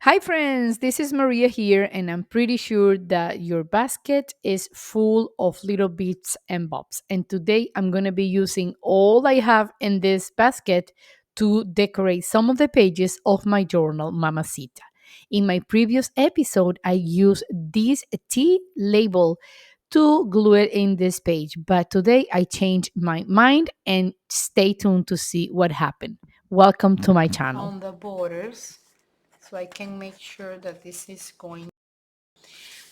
Hi, friends, this is Maria here, and I'm pretty sure that your basket is full of little bits and bobs. And today I'm going to be using all I have in this basket to decorate some of the pages of my journal, Mamacita. In my previous episode, I used this T label to glue it in this page, but today I changed my mind and stay tuned to see what happened. Welcome to my channel. On the borders so I can make sure that this is going.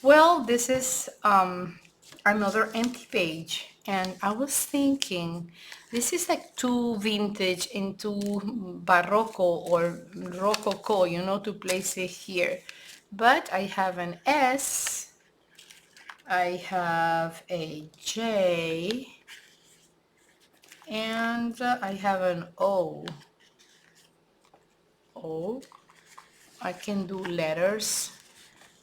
Well, this is another empty page, and I was thinking this is like too vintage into Barroco or Rococo, to place it here. But I have an S, I have a J, and I have an O. O. I can do letters.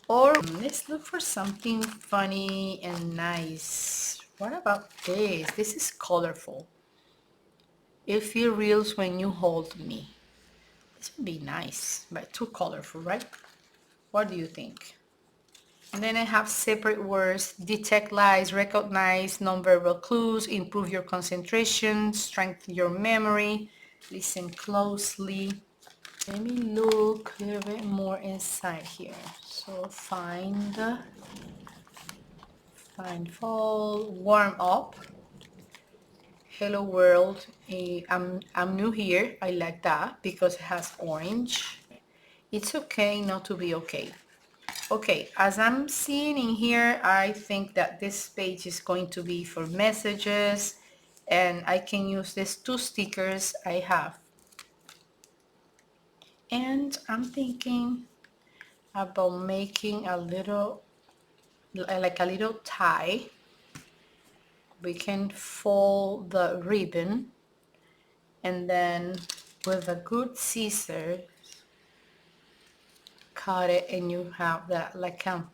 Or let's look for something funny and nice. What about this? This is colorful. It feels real when you hold me. This would be nice, but too colorful, right? What do you think? And then I have separate words: detect lies, recognize nonverbal clues, improve your concentration, strengthen your memory, listen closely. Let me look a little bit more inside here. So find fall, warm up, hello world. I'm new here. I like that because it has orange. It's okay not to be okay. Okay, as I'm seeing in here, I think that this page is going to be for messages, and I can use these two stickers I have. And I'm thinking about making a little, like a little tie. We can fold the ribbon, and then with a good scissor cut it, and you have that like a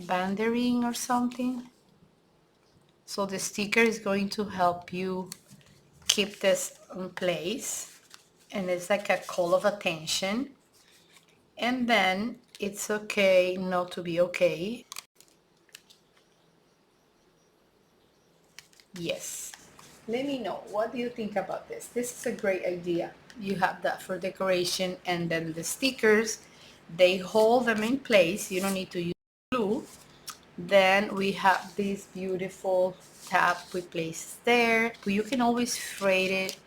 bandering or something. So the sticker is going to help you keep this in place, and it's like a call of attention. And then it's okay not to be okay. Yes, let me know, what do you think about this? This is a great idea. You have that for decoration, and then the stickers, they hold them in place. You don't need to use glue. Then we have this beautiful tab we place there. You can always fade it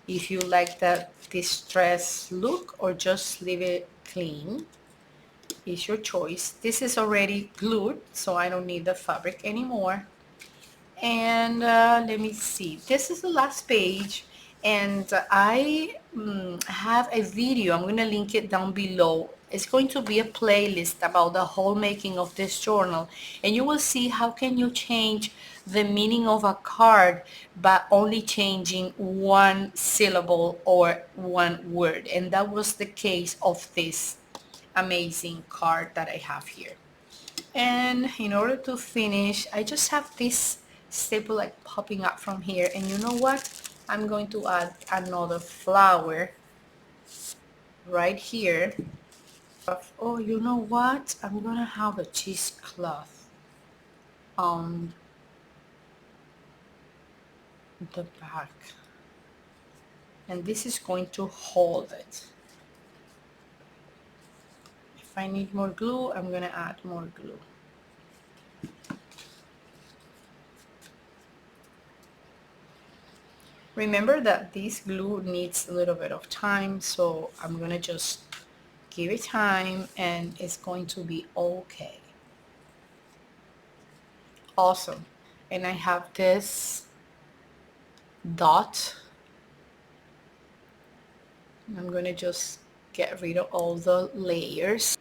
if you like that distressed look, or just leave it clean. It's your choice. This is already glued, so I don't need the fabric anymore. And let me see, this is the last page, and I have a video. I'm going to link it down below. It's going to be a playlist about the whole making of this journal, and you will see how can you change the meaning of a card by only changing one syllable or one word. And that was the case of this amazing card that I have here. And in order to finish, I just have this staple like popping up from here. And you know what? I'm going to add another flower right here. Oh, you know what? I'm gonna have a cheesecloth on the back. And this is going to hold it. If I need more glue, I'm gonna add more glue. Remember that this glue needs a little bit of time, so I'm gonna just give it time, and it's going to be okay. Awesome. And I have this dot. I'm gonna just get rid of all the layers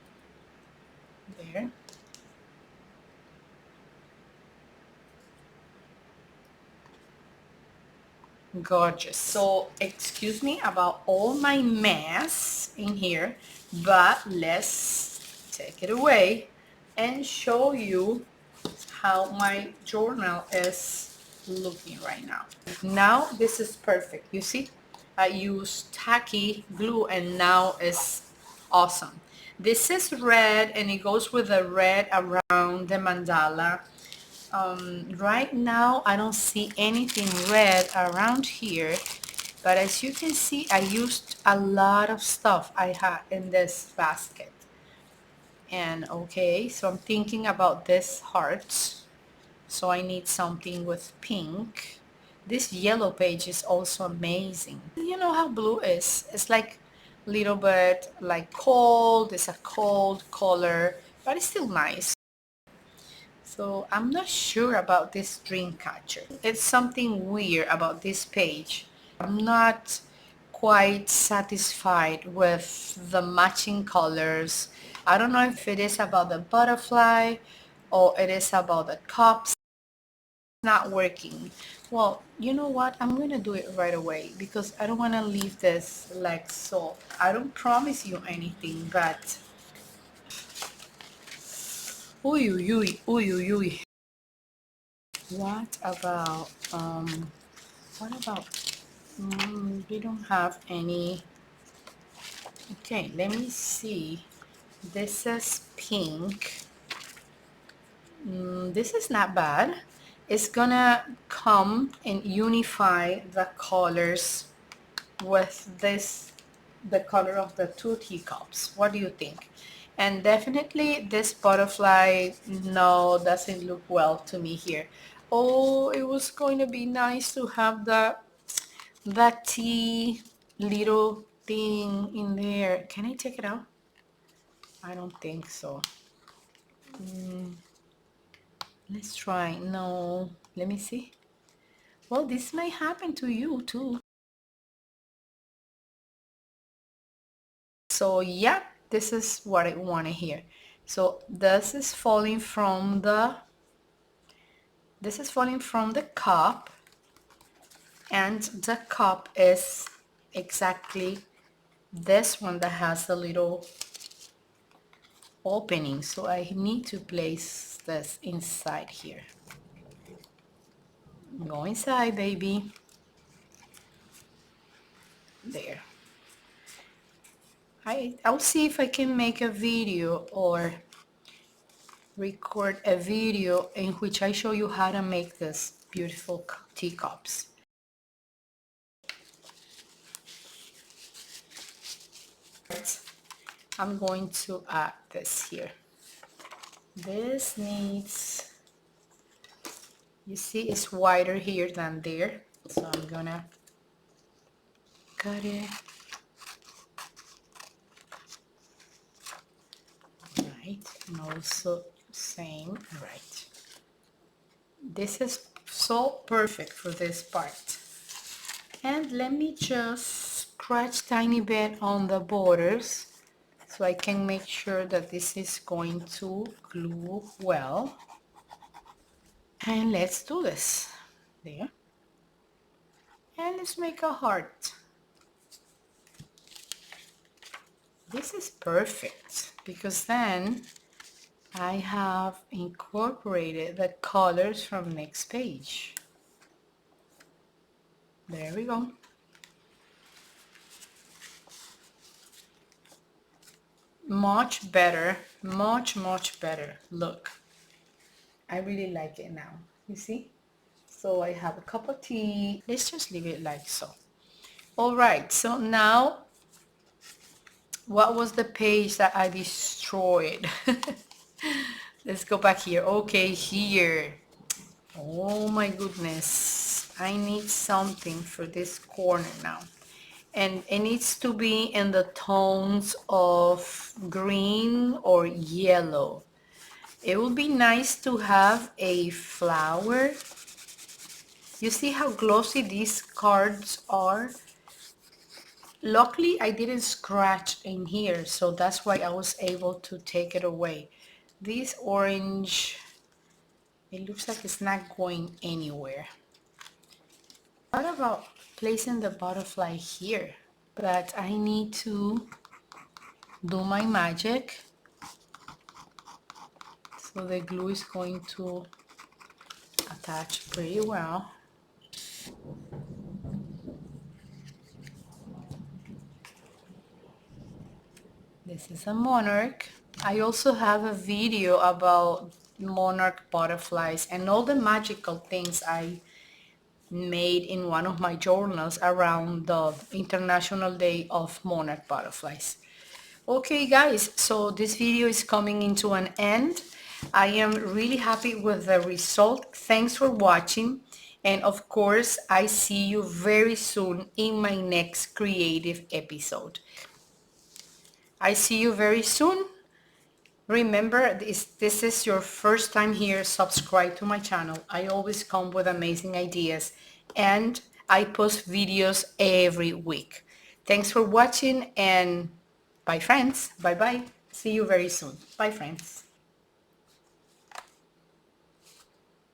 there. Gorgeous. So excuse me about all my mess in here, but let's take it away and show you how my journal is looking right now. Now this is perfect. You see, I use tacky glue, and now it's awesome. This is red and it goes with the red around the mandala. Right now I don't see anything red around here, but as you can see, I used a lot of stuff I had in this basket. And okay, so I'm thinking about this hearts, so I need something with pink. This yellow page is also amazing. You know how blue is? It's like little bit like cold. It's a cold color, but it's still nice. So I'm not sure about this dream catcher. It's something weird about this page. I'm not quite satisfied with the matching colors. I don't know if it is about the butterfly or it is about the cups. It's not working. Well, you know what? I'm going to do it right away because I don't want to leave this like so. I don't promise you anything, but uy, uy, uy, uy, uy, uy. What about we don't have any. Okay, let me see. This is pink. This is not bad. It's gonna come and unify the colors with this, the color of the two teacups. What do you think? And definitely this butterfly, no, doesn't look well to me here. Oh, it was going to be nice to have that tea little thing in there. Can I take it out? I don't think so. Let's try. No, let me see. Well, this may happen to you too. So yeah, this is what I want to hear. So this is falling from the cup, and the cup is exactly this one that has a little opening. So I need to place this inside here. Go inside, baby. There. I'll see if I can make a video or record a video in which I show you how to make this beautiful teacups. I'm going to add this here. This needs, you see it's wider here than there, so I'm gonna cut it. Right, and also same, right. This is so perfect for this part. And let me just scratch tiny bit on the borders so I can make sure that this is going to glue well. And let's do this. There. And let's make a heart. This is perfect because then I have incorporated the colors from next page. There we go. Much better, much better. Look, I really like it now. You see? So I have a cup of tea. Let's just leave it like so. All right, so now what was the page that I destroyed? Let's go back here. Okay, here. Oh my goodness. I need something for this corner now. And it needs to be in the tones of green or yellow. It would be nice to have a flower. You see how glossy these cards are? Luckily, I didn't scratch in here, so that's why I was able to take it away. This orange, it looks like it's not going anywhere. What about placing the butterfly here? But I need to do my magic. So the glue is going to attach pretty well. This is a monarch. I also have a video about monarch butterflies and all the magical things I made in one of my journals around the International Day of Monarch Butterflies. Okay guys, so this video is coming into an end. I am really happy with the result. Thanks for watching. And of course, I see you very soon in my next creative episode. I see you very soon. Remember, this is your first time here, subscribe to my channel. I always come with amazing ideas and I post videos every week. Thanks for watching and bye friends. Bye bye. See you very soon. Bye friends.